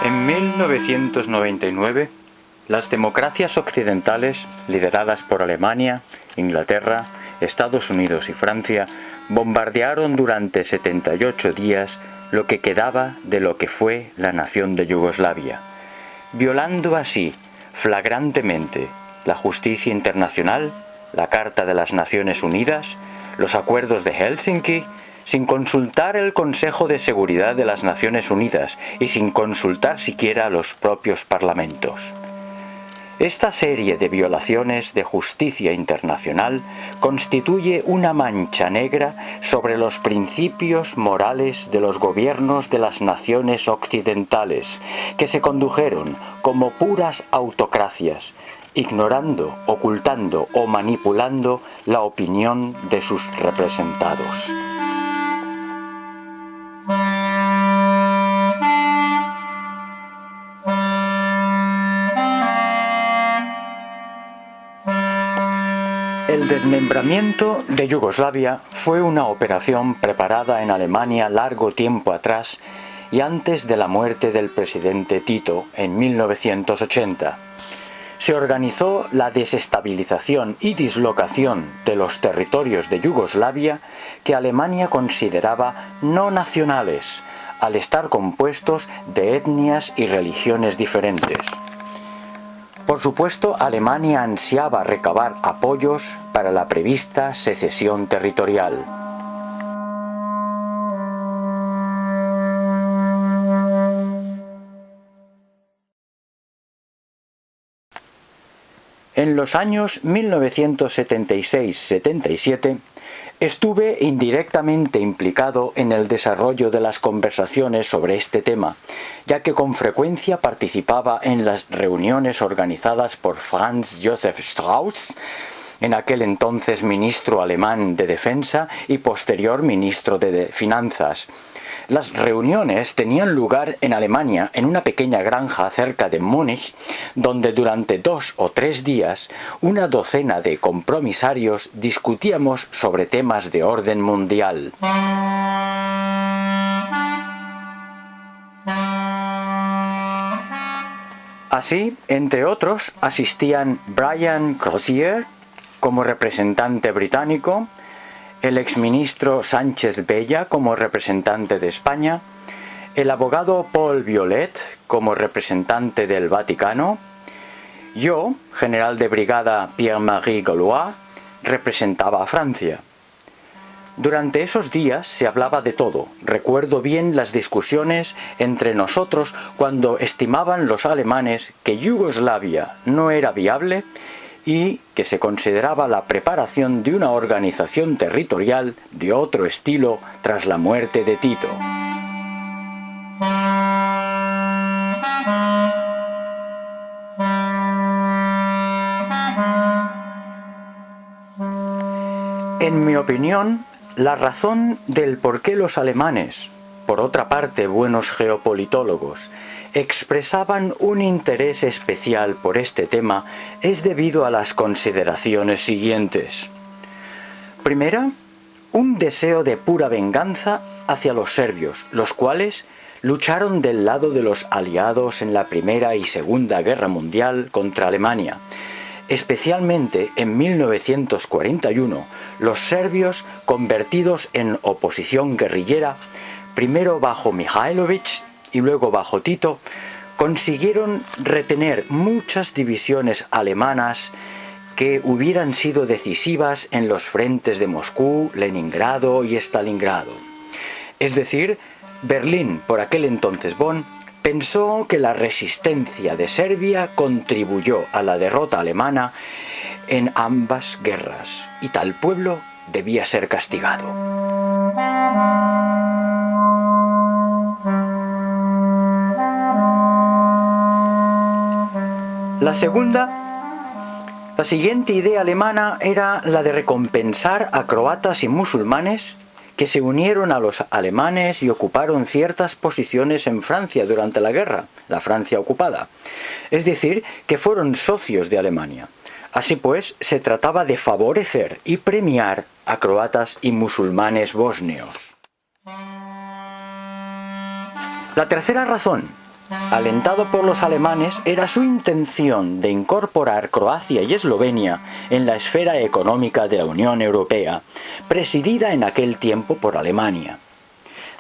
En 1999, las democracias occidentales, lideradas por Alemania, Inglaterra, Estados Unidos y Francia, bombardearon durante 78 días lo que quedaba de lo que fue la nación de Yugoslavia, violando así flagrantemente la justicia internacional, la Carta de las Naciones Unidas, los acuerdos de Helsinki, sin consultar el Consejo de Seguridad de las Naciones Unidas y sin consultar siquiera a los propios parlamentos. Esta serie de violaciones de justicia internacional constituye una mancha negra sobre los principios morales de los gobiernos de las naciones occidentales, que se condujeron como puras autocracias, ignorando, ocultando o manipulando la opinión de sus representados. El desmembramiento de Yugoslavia fue una operación preparada en Alemania largo tiempo atrás y antes de la muerte del presidente Tito en 1980. Se organizó la desestabilización y dislocación de los territorios de Yugoslavia que Alemania consideraba no nacionales, al estar compuestos de etnias y religiones diferentes. Por supuesto, Alemania ansiaba recabar apoyos para la prevista secesión territorial. En los años 1976-77 estuve indirectamente implicado en el desarrollo de las conversaciones sobre este tema, ya que con frecuencia participaba en las reuniones organizadas por Franz Josef Strauß, en aquel entonces ministro alemán de Defensa y posterior ministro de Finanzas. Las reuniones tenían lugar en Alemania, en una pequeña granja cerca de Múnich, donde durante 2 o 3 días una docena de compromisarios discutíamos sobre temas de orden mundial. Así, entre otros, asistían Brian Crozier como representante británico, el exministro Sánchez Bella como representante de España, el abogado Paul Viollet como representante del Vaticano, yo, general de brigada Pierre-Marie Gaulois, representaba a Francia. Durante esos días se hablaba de todo. Recuerdo bien las discusiones entre nosotros cuando estimaban los alemanes que Yugoslavia no era viable y que se consideraba la preparación de una organización territorial de otro estilo tras la muerte de Tito. En mi opinión, la razón del por qué los alemanes, por otra parte buenos geopolitólogos, expresaban un interés especial por este tema es debido a las consideraciones siguientes. Primera, un deseo de pura venganza hacia los serbios, los cuales lucharon del lado de los aliados en la Primera y Segunda Guerra Mundial contra Alemania. Especialmente en 1941, los serbios convertidos en oposición guerrillera, primero bajo Mihailović y luego bajo Tito, consiguieron retener muchas divisiones alemanas que hubieran sido decisivas en los frentes de Moscú, Leningrado y Stalingrado. Es decir, Berlín, por aquel entonces Bonn, pensó que la resistencia de Serbia contribuyó a la derrota alemana en ambas guerras, y tal pueblo debía ser castigado. La siguiente idea alemana era la de recompensar a croatas y musulmanes que se unieron a los alemanes y ocuparon ciertas posiciones en Francia durante la guerra, la Francia ocupada. Es decir, que fueron socios de Alemania. Así pues, se trataba de favorecer y premiar a croatas y musulmanes bosnios. La tercera razón, alentado por los alemanes, era su intención de incorporar Croacia y Eslovenia en la esfera económica de la Unión Europea, presidida en aquel tiempo por Alemania.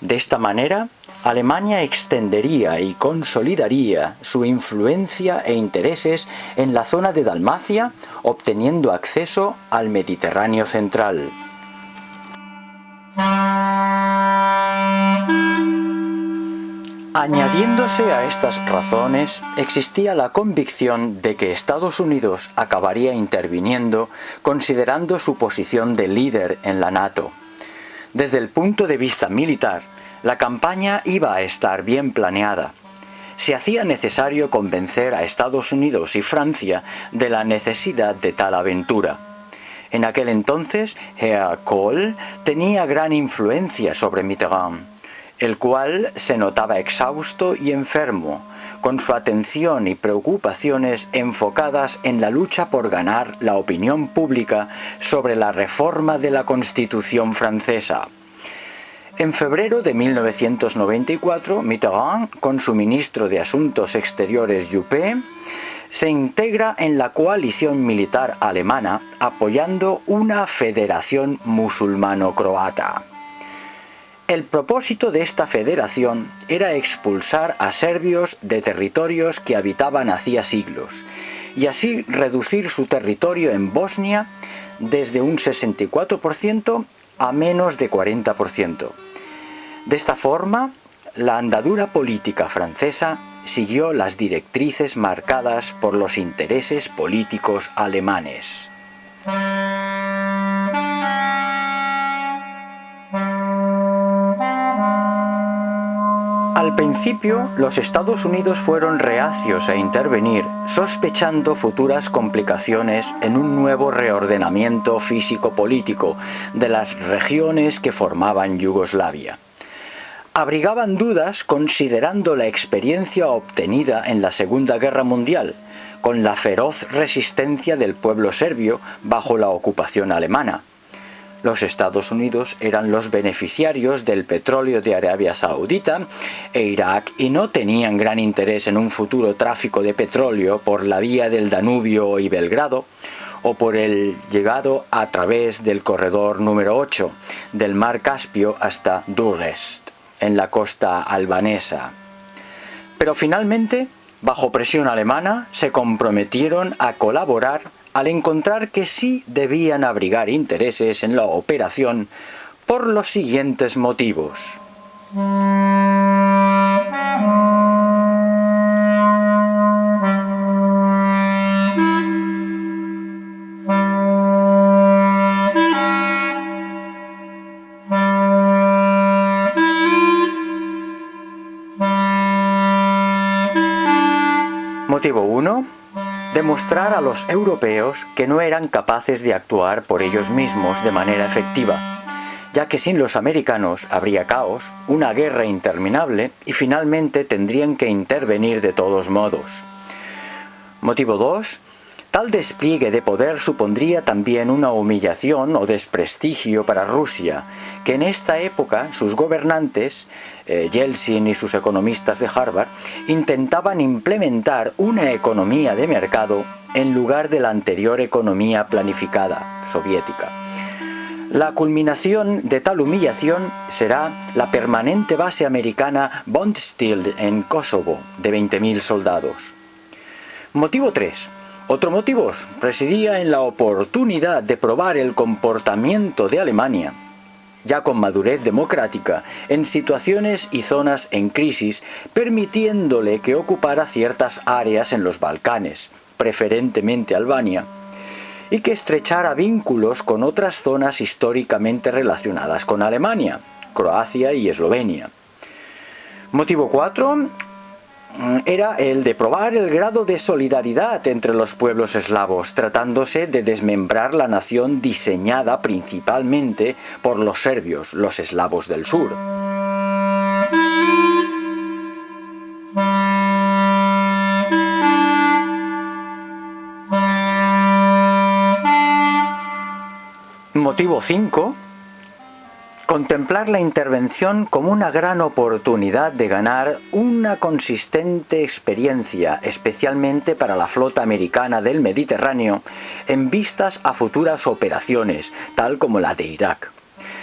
De esta manera, Alemania extendería y consolidaría su influencia e intereses en la zona de Dalmacia, obteniendo acceso al Mediterráneo central. Añadiéndose a estas razones, existía la convicción de que Estados Unidos acabaría interviniendo considerando su posición de líder en la NATO. Desde el punto de vista militar, la campaña iba a estar bien planeada. Se hacía necesario convencer a Estados Unidos y Francia de la necesidad de tal aventura. En aquel entonces, Herr Kohl tenía gran influencia sobre Mitterrand, el cual se notaba exhausto y enfermo, con su atención y preocupaciones enfocadas en la lucha por ganar la opinión pública sobre la reforma de la Constitución francesa. En febrero de 1994, Mitterrand, con su ministro de Asuntos Exteriores Juppé, se integra en la coalición militar alemana apoyando una federación musulmano-croata. El propósito de esta federación era expulsar a serbios de territorios que habitaban hacía siglos y así reducir su territorio en Bosnia desde un 64% a menos de 40%. De esta forma, la andadura política francesa siguió las directrices marcadas por los intereses políticos alemanes. Al principio, los Estados Unidos fueron reacios a intervenir, sospechando futuras complicaciones en un nuevo reordenamiento físico-político de las regiones que formaban Yugoslavia. Abrigaban dudas considerando la experiencia obtenida en la Segunda Guerra Mundial, con la feroz resistencia del pueblo serbio bajo la ocupación alemana. Los Estados Unidos eran los beneficiarios del petróleo de Arabia Saudita e Irak y no tenían gran interés en un futuro tráfico de petróleo por la vía del Danubio y Belgrado o por el llegado a través del corredor número 8 del mar Caspio hasta Durrest, en la costa albanesa. Pero finalmente, bajo presión alemana, se comprometieron a colaborar al encontrar que sí debían abrigar intereses en la operación por los siguientes motivos. Motivo 1. Demostrar a los europeos que no eran capaces de actuar por ellos mismos de manera efectiva, ya que sin los americanos habría caos, una guerra interminable y finalmente tendrían que intervenir de todos modos. Motivo 2. Tal despliegue de poder supondría también una humillación o desprestigio para Rusia, que en esta época sus gobernantes, Yeltsin y sus economistas de Harvard, intentaban implementar una economía de mercado en lugar de la anterior economía planificada soviética. La culminación de tal humillación será la permanente base americana Bondsteel en Kosovo, de 20.000 soldados. Motivo 3. Otro motivo residía en la oportunidad de probar el comportamiento de Alemania, ya con madurez democrática, en situaciones y zonas en crisis, permitiéndole que ocupara ciertas áreas en los Balcanes, preferentemente Albania, y que estrechara vínculos con otras zonas históricamente relacionadas con Alemania, Croacia y Eslovenia. Motivo 4. era el de probar el grado de solidaridad entre los pueblos eslavos, tratándose de desmembrar la nación diseñada principalmente por los serbios, los eslavos del sur. Motivo 5. Contemplar la intervención como una gran oportunidad de ganar una consistente experiencia, especialmente para la flota americana del Mediterráneo, en vistas a futuras operaciones, tal como la de Irak.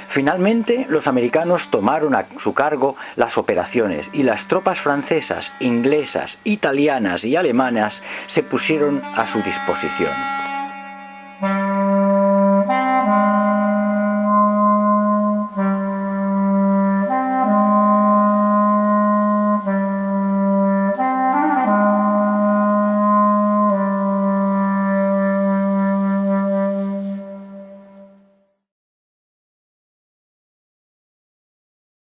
Finalmente, los americanos tomaron a su cargo las operaciones y las tropas francesas, inglesas, italianas y alemanas se pusieron a su disposición.